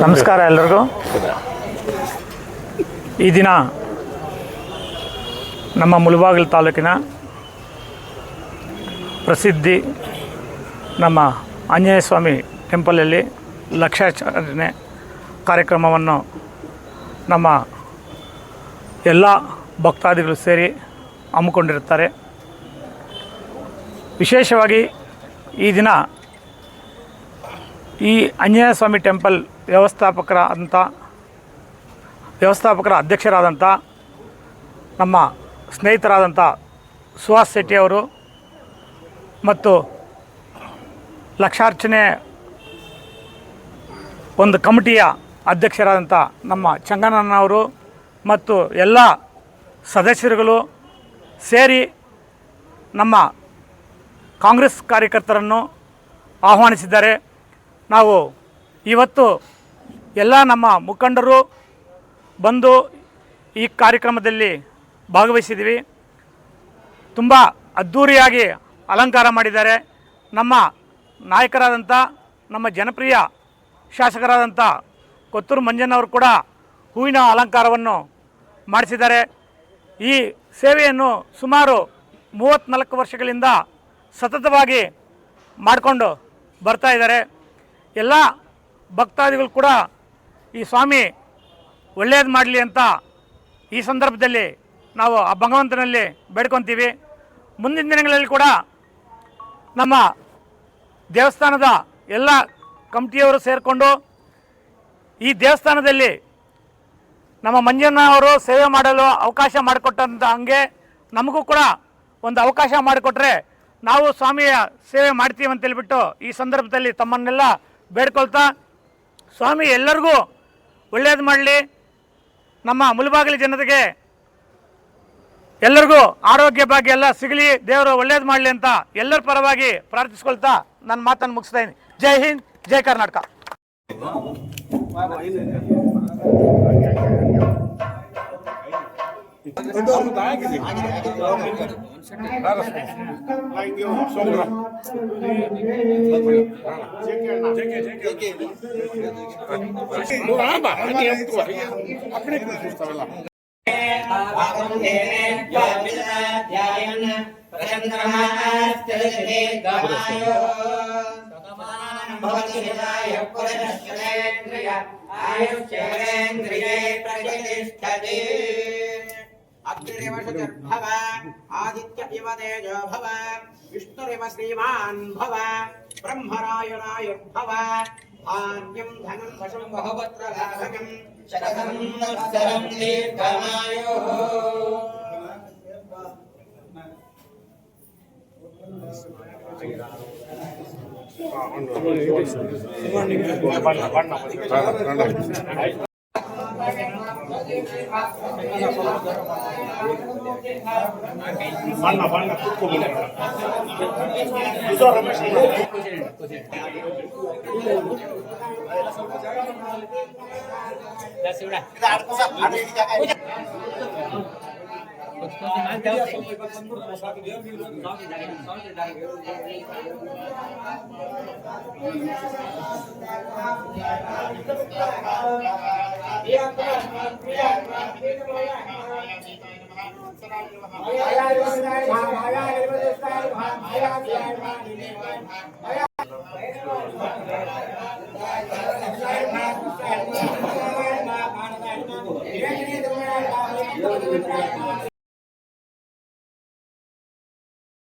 ನಮಸ್ಕಾರ ಎಲ್ಲರಿಗೂ. ಈ ದಿನ ನಮ್ಮ ಮುಳಬಾಗಿಲು ತಾಲೂಕಿನ ಪ್ರಸಿದ್ಧಿ ನಮ್ಮ ಆಂಜನೇಯ ಸ್ವಾಮಿ ಟೆಂಪಲಲ್ಲಿ ಲಕ್ಷಾಚರಣೆ ಕಾರ್ಯಕ್ರಮವನ್ನು ನಮ್ಮ ಎಲ್ಲ ಭಕ್ತಾದಿಗಳು ಸೇರಿ ಹಮ್ಮಿಕೊಂಡಿರುತ್ತಾರೆ. ವಿಶೇಷವಾಗಿ ಈ ದಿನ ಈ ಆಂಜನೇಯ ಸ್ವಾಮಿ ಟೆಂಪಲ್ ವ್ಯವಸ್ಥಾಪಕರ ಅಧ್ಯಕ್ಷರಾದಂಥ ನಮ್ಮ ಸ್ನೇಹಿತರಾದಂಥ ಸುಹಾಸ್ ಶೆಟ್ಟಿಯವರು ಮತ್ತು ಲಕ್ಷಾರ್ಚನೆ ಒಂದು ಕಮಿಟಿಯ ಅಧ್ಯಕ್ಷರಾದಂಥ ನಮ್ಮ ಚಂಗಣ್ಣನವರು ಮತ್ತು ಎಲ್ಲ ಸದಸ್ಯರುಗಳು ಸೇರಿ ನಮ್ಮ ಕಾಂಗ್ರೆಸ್ ಕಾರ್ಯಕರ್ತರನ್ನು ಆಹ್ವಾನಿಸಿದ್ದಾರೆ. ನಾವು ಇವತ್ತು ಎಲ್ಲ ನಮ್ಮ ಮುಖಂಡರು ಬಂದು ಈ ಕಾರ್ಯಕ್ರಮದಲ್ಲಿ ಭಾಗವಹಿಸಿದ್ದೀವಿ. ತುಂಬ ಅದ್ಧೂರಿಯಾಗಿ ಅಲಂಕಾರ ಮಾಡಿದ್ದಾರೆ. ನಮ್ಮ ನಾಯಕರಾದಂಥ ನಮ್ಮ ಜನಪ್ರಿಯ ಶಾಸಕರಾದಂಥ ಕೊತ್ತೂರು ಮಂಜಣ್ಣವರು ಕೂಡ ಹೂವಿನ ಅಲಂಕಾರವನ್ನು ಮಾಡಿಸಿದ್ದಾರೆ. ಈ ಸೇವೆಯನ್ನು ಸುಮಾರು 34 ವರ್ಷಗಳಿಂದ ಸತತವಾಗಿ ಮಾಡಿಕೊಂಡು ಬರ್ತಾ ಇದ್ದಾರೆ. ಎಲ್ಲ ಭಕ್ತಾದಿಗಳು ಕೂಡ ಈ ಸ್ವಾಮಿ ಒಳ್ಳೆಯದು ಮಾಡಲಿ ಅಂತ ಈ ಸಂದರ್ಭದಲ್ಲಿ ನಾವು ಆ ಭಗವಂತನಲ್ಲಿ ಬೇಡ್ಕೊತೀವಿ. ಮುಂದಿನ ದಿನಗಳಲ್ಲಿ ಕೂಡ ನಮ್ಮ ದೇವಸ್ಥಾನದ ಎಲ್ಲ ಕಮಿಟಿಯವರು ಸೇರಿಕೊಂಡು ಈ ದೇವಸ್ಥಾನದಲ್ಲಿ ನಮ್ಮ ಮಂಜಣ್ಣ ಅವರು ಸೇವೆ ಮಾಡಲು ಅವಕಾಶ ಮಾಡಿಕೊಟ್ಟಂಥ ಹಂಗೆ ನಮಗೂ ಕೂಡ ಒಂದು ಅವಕಾಶ ಮಾಡಿಕೊಟ್ರೆ ನಾವು ಸ್ವಾಮಿಯ ಸೇವೆ ಮಾಡ್ತೀವಿ ಅಂತೇಳ್ಬಿಟ್ಟು ಈ ಸಂದರ್ಭದಲ್ಲಿ ತಮ್ಮನ್ನೆಲ್ಲ ಬೇಡ್ಕೊಳ್ತಾ, ಸ್ವಾಮಿ ಎಲ್ಲರಿಗೂ ಒಳ್ಳೆಯದು ಮಾಡಲಿ, ನಮ್ಮ ಮುಳಬಾಗಿಲು ಜನತೆಗೆ ಎಲ್ಲರಿಗೂ ಆರೋಗ್ಯ ಭಾಗ್ಯ ಎಲ್ಲ ಸಿಗಲಿ, ದೇವರು ಒಳ್ಳೇದು ಮಾಡಲಿ ಅಂತ ಎಲ್ಲರ ಪರವಾಗಿ ಪ್ರಾರ್ಥಿಸ್ಕೊಳ್ತಾ ನನ್ನ ಮಾತನ್ನು ಮುಗಿಸ್ತಾ ಇದ್ದೀನಿ. ಜೈ ಹಿಂದ್, ಜೈ ಕರ್ನಾಟಕ. अग्निरेव शुचिर्भव आदित्य इव तेजो भव विष्णुरिव श्रीमान् भव ब्रह्मरायणायुर्भव धान्यं धनं वशं बहुपुत्रलाभकं शतसंवत्सरं दीर्घमायुः.